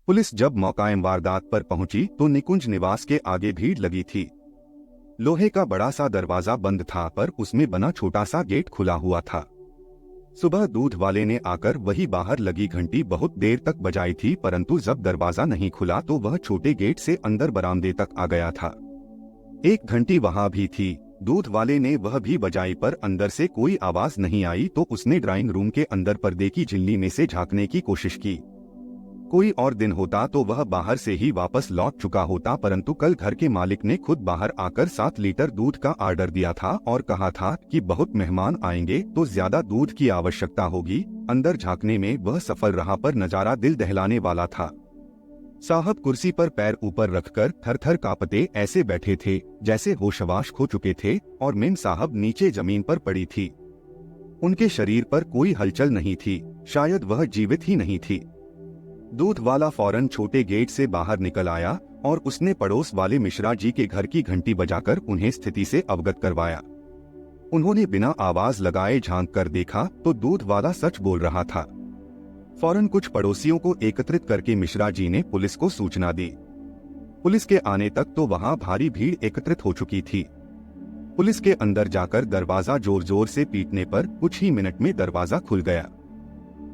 Police जब मौकाए वारदात पर पहुंची तो निकुंज निवास के आगे भीड़ लगी थी। लोहे का बड़ा सा दरवाजा बंद था पर उसमें बना छोटा सा गेट खुला हुआ था। सुबह दूध वाले ने आकर वही बाहर लगी घंटी बहुत देर तक बजाई थी, परंतु जब दरवाजा नहीं खुला तो वह छोटे गेट से अंदर बरामदे तक आ गया था। एक घंटी वहां भी थी। दूध वाले ने वह भी बजाई पर अंदर से कोई आवाज नहीं आई तो उसने ड्राइंग रूम के अंदर पर्दे की झिल्ली में से झांकने की कोशिश की। कोई और दिन होता तो वह बाहर से ही वापस लौट चुका होता, परंतु कल घर के मालिक ने खुद बाहर आकर 7 लीटर दूध का ऑर्डर दिया था और कहा था कि बहुत मेहमान आएंगे तो ज्यादा दूध की आवश्यकता होगी। अंदर झांकने में वह सफल रहा पर नजारा दिल दहलाने वाला था। साहब कुर्सी पर पैर ऊपर रखकर थर थर कांपते ऐसे बैठे थे जैसे होशवाश खो चुके थे और मेम साहब नीचे जमीन पर पड़ी थी। उनके शरीर पर कोई हलचल नहीं थी, शायद वह जीवित ही नहीं थी। दूध वाला फौरन छोटे गेट से बाहर निकल आया और उसने पड़ोस वाले मिश्रा जी के घर की घंटी बजाकर उन्हें स्थिति से अवगत करवाया। उन्होंने बिना आवाज लगाए झांक कर देखा तो दूध वाला सच बोल रहा था। फौरन कुछ पड़ोसियों को एकत्रित करके मिश्रा जी ने पुलिस को सूचना दी। पुलिस के आने तक तो वहां भारी भीड़ एकत्रित हो चुकी थी। पुलिस के अंदर जाकर दरवाजा जोर जोर से पीटने पर कुछ ही मिनट में दरवाजा खुल गया।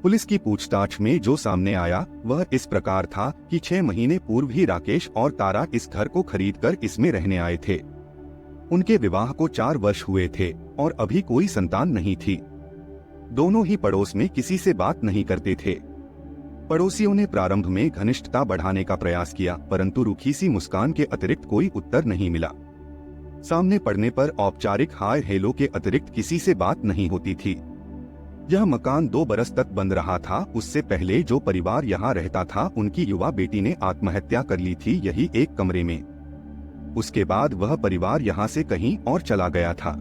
पुलिस की पूछताछ में जो सामने आया वह इस प्रकार था कि 6 महीने पूर्व ही राकेश और तारा इस घर को खरीदकर इसमें रहने आए थे। उनके विवाह को 4 वर्ष हुए थे और अभी कोई संतान नहीं थी। दोनों ही पड़ोस में किसी से बात नहीं करते थे। पड़ोसियों ने प्रारंभ में घनिष्ठता बढ़ाने का प्रयास किया, परंतु रूखी सी मुस्कान के अतिरिक्त कोई उत्तर नहीं मिला। सामने पड़ने पर औपचारिक हाय हेलो के अतिरिक्त किसी से बात नहीं होती थी। यह मकान 2 बरस तक बंद रहा था। उससे पहले जो परिवार यहाँ रहता था उनकी युवा बेटी ने आत्महत्या कर ली थी, यही एक कमरे में। उसके बाद वह परिवार यहाँ से कहीं और चला गया था।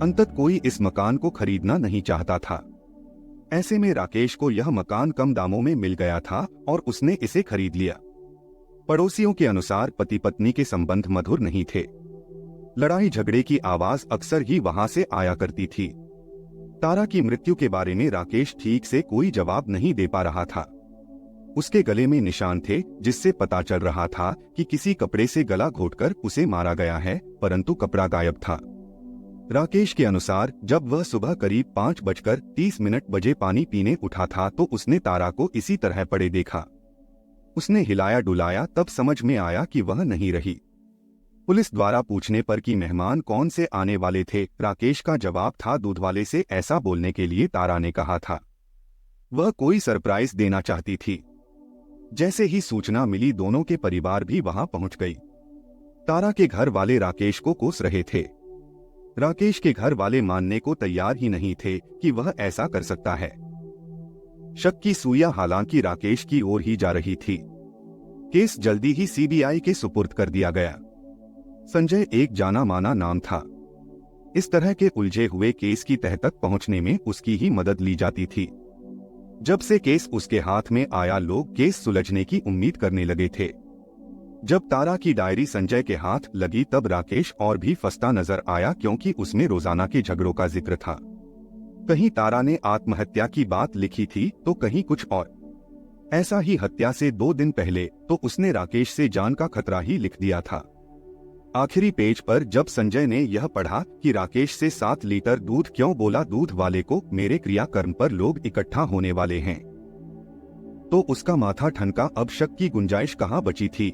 अंतत कोई इस मकान को खरीदना नहीं चाहता था। ऐसे में राकेश को यह मकान कम दामों में मिल गया था और उसने इसे खरीद लिया। पड़ोसियों के अनुसार पति पत्नी के संबंध मधुर नहीं थे। लड़ाई झगड़े की आवाज अक्सर ही वहां से आया करती थी। तारा की मृत्यु के बारे में राकेश ठीक से कोई जवाब नहीं दे पा रहा था। उसके गले में निशान थे जिससे पता चल रहा था कि किसी कपड़े से गला घोंटकर उसे मारा गया है, परंतु कपड़ा गायब था। राकेश के अनुसार जब वह सुबह करीब 5:30 बजे पानी पीने उठा था तो उसने तारा को इसी तरह पड़े देखा। उसने हिलाया डुलाया, तब समझ में आया कि वह नहीं रही। पुलिस द्वारा पूछने पर कि मेहमान कौन से आने वाले थे, राकेश का जवाब था दूध वाले से ऐसा बोलने के लिए तारा ने कहा था। वह कोई सरप्राइज देना चाहती थी। जैसे ही सूचना मिली दोनों के परिवार भी वहां पहुंच गई। तारा के घर वाले राकेश को कोस रहे थे। राकेश के घर वाले मानने को तैयार ही नहीं थे कि वह ऐसा कर सकता है। शक की सुइयां हालांकि राकेश की ओर ही जा रही थी। केस जल्दी ही सीबीआई के सुपुर्द कर दिया गया। संजय एक जाना माना नाम था। इस तरह के उलझे हुए केस की तह तक पहुंचने में उसकी ही मदद ली जाती थी। जब से केस उसके हाथ में आया लोग केस सुलझने की उम्मीद करने लगे थे। जब तारा की डायरी संजय के हाथ लगी तब राकेश और भी फंसता नजर आया, क्योंकि उसमें रोजाना के झगड़ों का जिक्र था। कहीं तारा ने आत्महत्या की बात लिखी थी तो कहीं कुछ और। ऐसा ही हत्या से 2 दिन पहले तो उसने राकेश से जान का खतरा ही लिख दिया था। आखिरी पेज पर जब संजय ने यह पढ़ा कि राकेश से 7 लीटर दूध क्यों बोला दूध वाले को मेरे क्रियाकर्म पर लोग इकट्ठा होने वाले हैं, तो उसका माथा ठनका। अब शक की गुंजाइश कहाँ बची थी।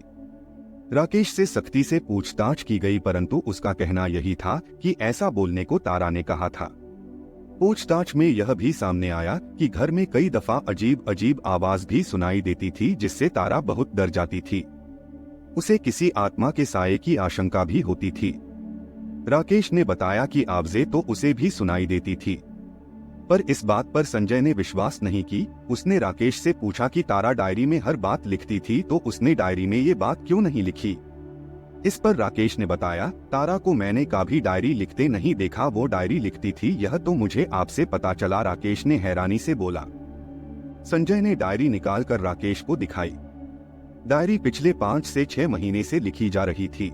राकेश से सख्ती से पूछताछ की गई, परंतु उसका कहना यही था कि ऐसा बोलने को तारा ने कहा था। पूछताछ में यह भी सामने आया कि घर में कई दफा अजीब अजीब आवाज भी सुनाई देती थी जिससे तारा बहुत डर जाती थी। उसे किसी आत्मा के साये की आशंका भी होती थी। राकेश ने बताया कि आवाजें तो उसे भी सुनाई देती थी, पर इस बात पर संजय ने विश्वास नहीं की। उसने राकेश से पूछा कि तारा डायरी में हर बात लिखती थी तो उसने डायरी में ये बात क्यों नहीं लिखी। इस पर राकेश ने बताया, तारा को मैंने कभी डायरी लिखते नहीं देखा, वो डायरी लिखती थी, यह तो मुझे आपसे पता चला। राकेश ने हैरानी से बोला। संजय ने डायरी निकाल कर राकेश को दिखाई। डायरी पिछले 5 से 6 महीने से लिखी जा रही थी।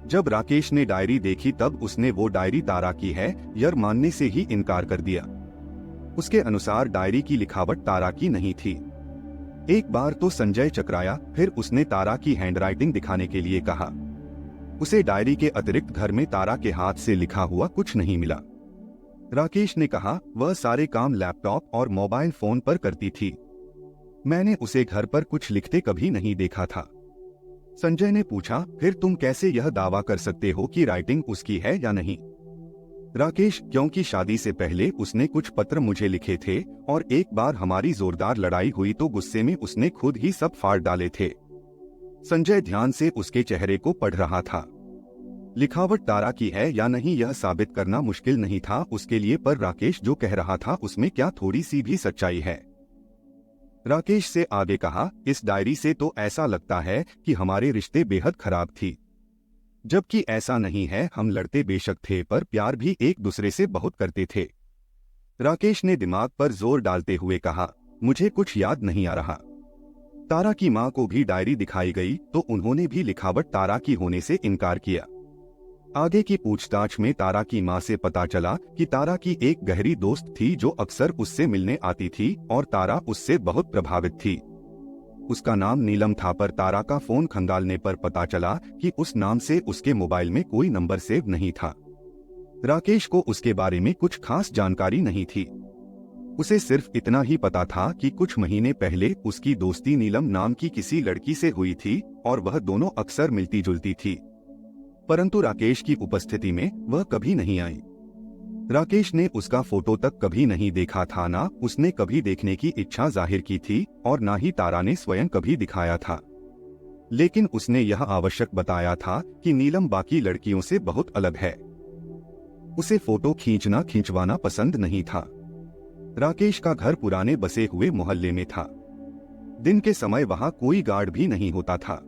जब राकेश ने डायरी देखी तब उसने वो डायरी तारा की है यह मानने से ही इनकार कर दिया। उसके अनुसार डायरी की लिखावट तारा की नहीं थी। एक बार तो संजय चकराया, फिर उसने तारा की हैंडराइटिंग दिखाने के लिए कहा। उसे डायरी के अतिरिक्त घर में तारा के हाथ से लिखा हुआ कुछ नहीं मिला। राकेश ने कहा, वह सारे काम लैपटॉप और मोबाइल फोन पर करती थी। मैंने उसे घर पर कुछ लिखते कभी नहीं देखा था। संजय ने पूछा, फिर तुम कैसे यह दावा कर सकते हो कि राइटिंग उसकी है या नहीं? राकेश, क्योंकि शादी से पहले उसने कुछ पत्र मुझे लिखे थे और एक बार हमारी जोरदार लड़ाई हुई तो गुस्से में उसने खुद ही सब फाड़ डाले थे। संजय ध्यान से उसके चेहरे को पढ़ रहा था। लिखावट तारा की है या नहीं यह साबित करना मुश्किल नहीं था उसके लिए, पर राकेश जो कह रहा था उसमें क्या थोड़ी सी भी सच्चाई है? राकेश से आगे कहा, इस डायरी से तो ऐसा लगता है कि हमारे रिश्ते बेहद खराब थी, जबकि ऐसा नहीं है। हम लड़ते बेशक थे पर प्यार भी एक दूसरे से बहुत करते थे। राकेश ने दिमाग पर जोर डालते हुए कहा, मुझे कुछ याद नहीं आ रहा। तारा की मां को भी डायरी दिखाई गई तो उन्होंने भी लिखावट तारा की होने से इनकार किया। आगे की पूछताछ में तारा की मां से पता चला कि तारा की एक गहरी दोस्त थी जो अक्सर उससे मिलने आती थी और तारा उससे बहुत प्रभावित थी। उसका नाम नीलम था, पर तारा का फोन खंगालने पर पता चला कि उस नाम से उसके मोबाइल में कोई नंबर सेव नहीं था। राकेश को उसके बारे में कुछ खास जानकारी नहीं थी। उसे सिर्फ इतना ही पता था कि कुछ महीने पहले उसकी दोस्ती नीलम नाम की किसी लड़की से हुई थी और वह दोनों अक्सर मिलती जुलती थी, परंतु राकेश की उपस्थिति में वह कभी नहीं आई। राकेश ने उसका फोटो तक कभी नहीं देखा था, ना उसने कभी देखने की इच्छा जाहिर की थी और ना ही तारा ने स्वयं कभी दिखाया था। लेकिन उसने यह आवश्यक बताया था कि नीलम बाकी लड़कियों से बहुत अलग है। उसे फोटो खींचवाना पसंद नहीं था। राकेश का घर पुराने बसे हुए मोहल्ले में था। दिन के समय वहां कोई गार्ड भी नहीं होता था,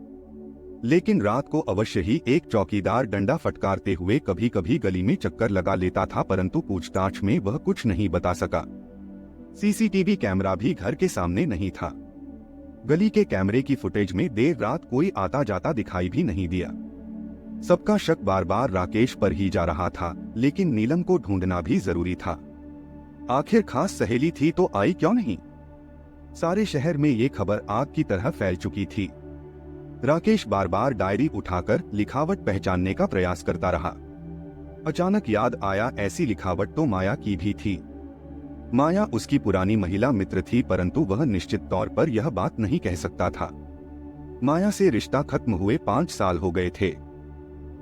लेकिन रात को अवश्य ही एक चौकीदार डंडा फटकारते हुए कभी कभी गली में चक्कर लगा लेता था, परंतु पूछताछ में वह कुछ नहीं बता सका। सीसीटीवी कैमरा भी घर के सामने नहीं था। गली के कैमरे की फुटेज में देर रात कोई आता जाता दिखाई भी नहीं दिया। सबका शक बार बार राकेश पर ही जा रहा था, लेकिन नीलम को ढूंढना भी जरूरी था। आखिर खास सहेली थी तो आई क्यों नहीं? सारे शहर में ये खबर आग की तरह फैल चुकी थी। राकेश बार बार डायरी उठाकर लिखावट पहचानने का प्रयास करता रहा। अचानक याद आया, ऐसी लिखावट तो माया की भी थी। माया उसकी पुरानी महिला मित्र थी, परंतु वह निश्चित तौर पर यह बात नहीं कह सकता था। माया से रिश्ता खत्म हुए 5 साल हो गए थे।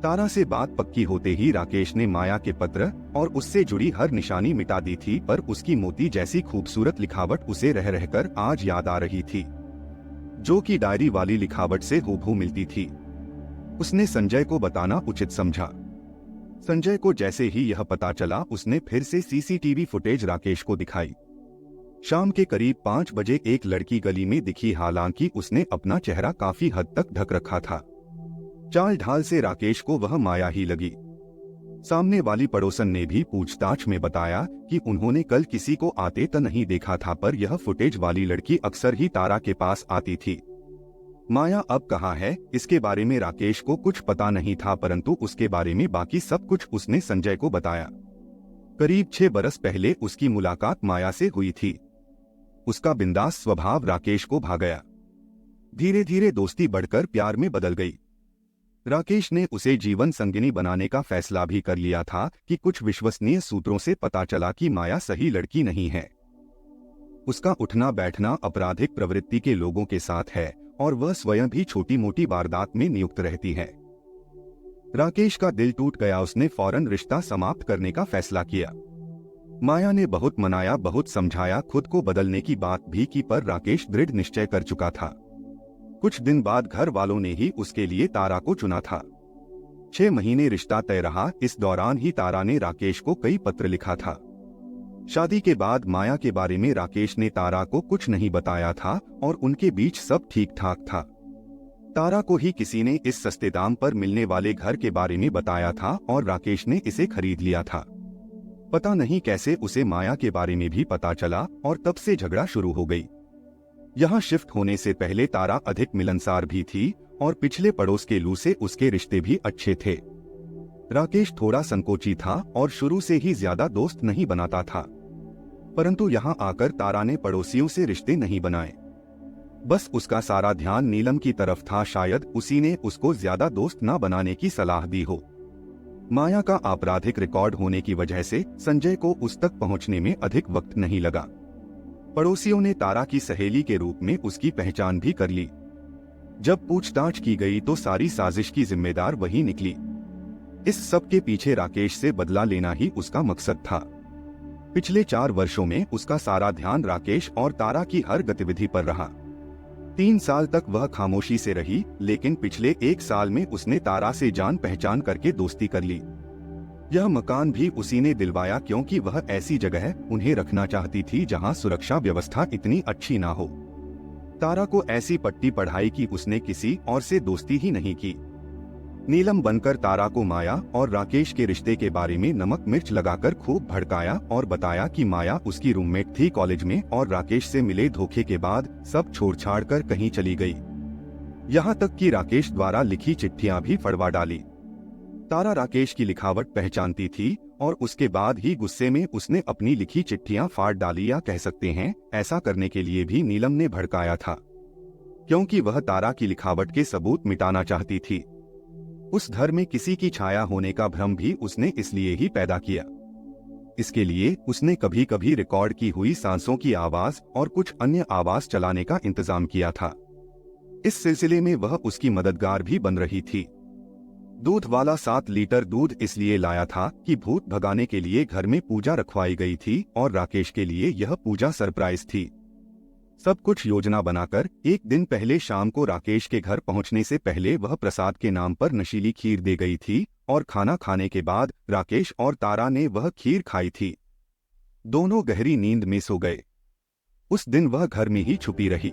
तारा से बात पक्की होते ही राकेश ने माया के पत्र और उससे जुड़ी हर निशानी मिटा दी थी, पर उसकी मोती जैसी खूबसूरत लिखावट उसे रह रहकर आज याद आ रही थी, जो कि डायरी वाली लिखावट से हूबहू मिलती थी। उसने संजय को बताना उचित समझा। संजय को जैसे ही यह पता चला, उसने फिर से सीसीटीवी फुटेज राकेश को दिखाई। शाम के करीब 5 बजे एक लड़की गली में दिखी, हालांकि उसने अपना चेहरा काफी हद तक ढक रखा था। चाल ढाल से राकेश को वह माया ही लगी। सामने वाली पड़ोसन ने भी पूछताछ में बताया कि उन्होंने कल किसी को आते तो नहीं देखा था, पर यह फुटेज वाली लड़की अक्सर ही तारा के पास आती थी। माया अब कहाँ है, इसके बारे में राकेश को कुछ पता नहीं था, परंतु उसके बारे में बाकी सब कुछ उसने संजय को बताया। करीब 6 बरस पहले उसकी मुलाकात माया से हुई थी। उसका बिंदास स्वभाव राकेश को भा गया। धीरे धीरे दोस्ती बढ़कर प्यार में बदल गई। राकेश ने उसे जीवन संगिनी बनाने का फैसला भी कर लिया था कि कुछ विश्वसनीय सूत्रों से पता चला कि माया सही लड़की नहीं है। उसका उठना बैठना आपराधिक प्रवृत्ति के लोगों के साथ है और वह स्वयं भी छोटी मोटी वारदात में नियुक्त रहती है। राकेश का दिल टूट गया। उसने फौरन रिश्ता समाप्त करने का फैसला किया। माया ने बहुत मनाया, बहुत समझाया, खुद को बदलने की बात भी की, पर राकेश दृढ़ निश्चय कर चुका था। कुछ दिन बाद घर वालों ने ही उसके लिए तारा को चुना था। 6 महीने रिश्ता तय रहा। इस दौरान ही तारा ने राकेश को कई पत्र लिखा था। शादी के बाद माया के बारे में राकेश ने तारा को कुछ नहीं बताया था और उनके बीच सब ठीक ठाक था। तारा को ही किसी ने इस सस्ते दाम पर मिलने वाले घर के बारे में बताया था और राकेश ने इसे खरीद लिया था। पता नहीं कैसे उसे माया के बारे में भी पता चला और तब से झगड़ा शुरू हो गई। यहाँ शिफ्ट होने से पहले तारा अधिक मिलनसार भी थी और पिछले पड़ोस के लू से उसके रिश्ते भी अच्छे थे। राकेश थोड़ा संकोची था और शुरू से ही ज्यादा दोस्त नहीं बनाता था, परंतु यहाँ आकर तारा ने पड़ोसियों से रिश्ते नहीं बनाए। बस उसका सारा ध्यान नीलम की तरफ था। शायद उसी ने उसको ज्यादा दोस्त न बनाने की सलाह दी हो। माया का आपराधिक रिकॉर्ड होने की वजह से संजय को उस तक पहुंचने में अधिक वक्त नहीं लगा। पड़ोसियों ने तारा की सहेली के रूप में उसकी पहचान भी कर ली। जब पूछताछ की गई तो सारी साजिश की जिम्मेदार वही निकली। इस सब के पीछे राकेश से बदला लेना ही उसका मकसद था। पिछले 4 वर्षों में उसका सारा ध्यान राकेश और तारा की हर गतिविधि पर रहा। 3 साल तक वह खामोशी से रही, लेकिन पिछले 1 साल में उसने तारा से जान पहचान करके दोस्ती कर ली। यह मकान भी उसी ने दिलवाया, क्योंकि वह ऐसी जगह उन्हें रखना चाहती थी जहां सुरक्षा व्यवस्था इतनी अच्छी ना हो। तारा को ऐसी पट्टी पढ़ाई कि उसने किसी और से दोस्ती ही नहीं की। नीलम बनकर तारा को माया और राकेश के रिश्ते के बारे में नमक मिर्च लगाकर खूब भड़काया और बताया कि माया उसकी रूममेट थी कॉलेज में और राकेश से मिले धोखे के बाद सब छोड़ छाड़ कर कहीं चली गई। यहाँ तक कि राकेश द्वारा लिखी चिट्ठियां भी फड़वा डाली। तारा राकेश की लिखावट पहचानती थी और उसके बाद ही गुस्से में उसने अपनी लिखी चिट्ठियां फाड़ डाली, या कह सकते हैं ऐसा करने के लिए भी नीलम ने भड़काया था, क्योंकि वह तारा की लिखावट के सबूत मिटाना चाहती थी। उस घर में किसी की छाया होने का भ्रम भी उसने इसलिए ही पैदा किया। इसके लिए उसने कभी कभी रिकॉर्ड की हुई सांसों की आवाज और कुछ अन्य आवाज चलाने का इंतजाम किया था। इस सिलसिले में वह उसकी मददगार भी बन रही थी। दूध वाला 7 लीटर दूध इसलिए लाया था कि भूत भगाने के लिए घर में पूजा रखवाई गई थी और राकेश के लिए यह पूजा सरप्राइज थी। सब कुछ योजना बनाकर एक दिन पहले शाम को राकेश के घर पहुंचने से पहले वह प्रसाद के नाम पर नशीली खीर दे गई थी और खाना खाने के बाद राकेश और तारा ने वह खीर खाई थी। दोनों गहरी नींद में सो गए। उस दिन वह घर में ही छुपी रही।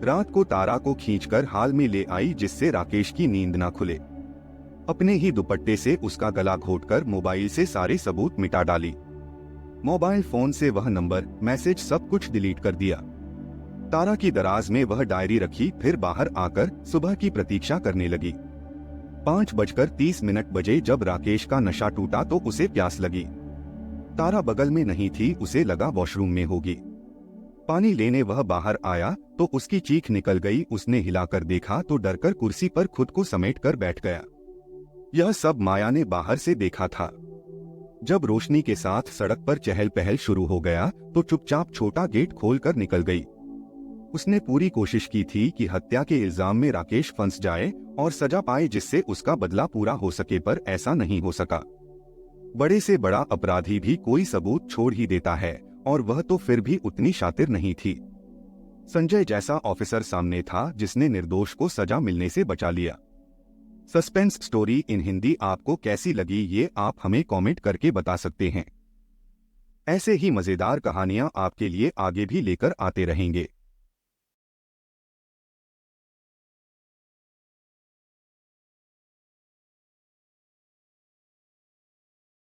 रात को तारा को खींचकर हाल में ले आई, जिससे राकेश की नींद ना खुले। अपने ही दुपट्टे से उसका गला घोंटकर मोबाइल से सारे सबूत मिटा डाली। मोबाइल फोन से वह नंबर, मैसेज सब कुछ डिलीट कर दिया। तारा की दराज में वह डायरी रखी, फिर बाहर आकर सुबह की प्रतीक्षा करने लगी। 5:30 बजे जब राकेश का नशा टूटा तो उसे प्यास लगी। तारा बगल में नहीं थी, उसे लगा वॉशरूम में होगी। पानी लेने वह बाहर आया तो उसकी चीख निकल गई। उसने हिलाकर देखा तो डरकर कुर्सी पर खुद को समेट कर बैठ गया। यह सब माया ने बाहर से देखा था। जब रोशनी के साथ सड़क पर चहल पहल शुरू हो गया तो चुपचाप छोटा गेट खोलकर निकल गई। उसने पूरी कोशिश की थी कि हत्या के इल्जाम में राकेश फंस जाए और सजा पाए, जिससे उसका बदला पूरा हो सके, पर ऐसा नहीं हो सका। बड़े से बड़ा अपराधी भी कोई सबूत छोड़ ही देता है, और वह तो फिर भी उतनी शातिर नहीं थी। संजय जैसा ऑफिसर सामने था जिसने निर्दोष को सजा मिलने से बचा लिया। सस्पेंस स्टोरी इन हिंदी आपको कैसी लगी ये आप हमें कमेंट करके बता सकते हैं। ऐसे ही मजेदार कहानियां आपके लिए आगे भी लेकर आते रहेंगे।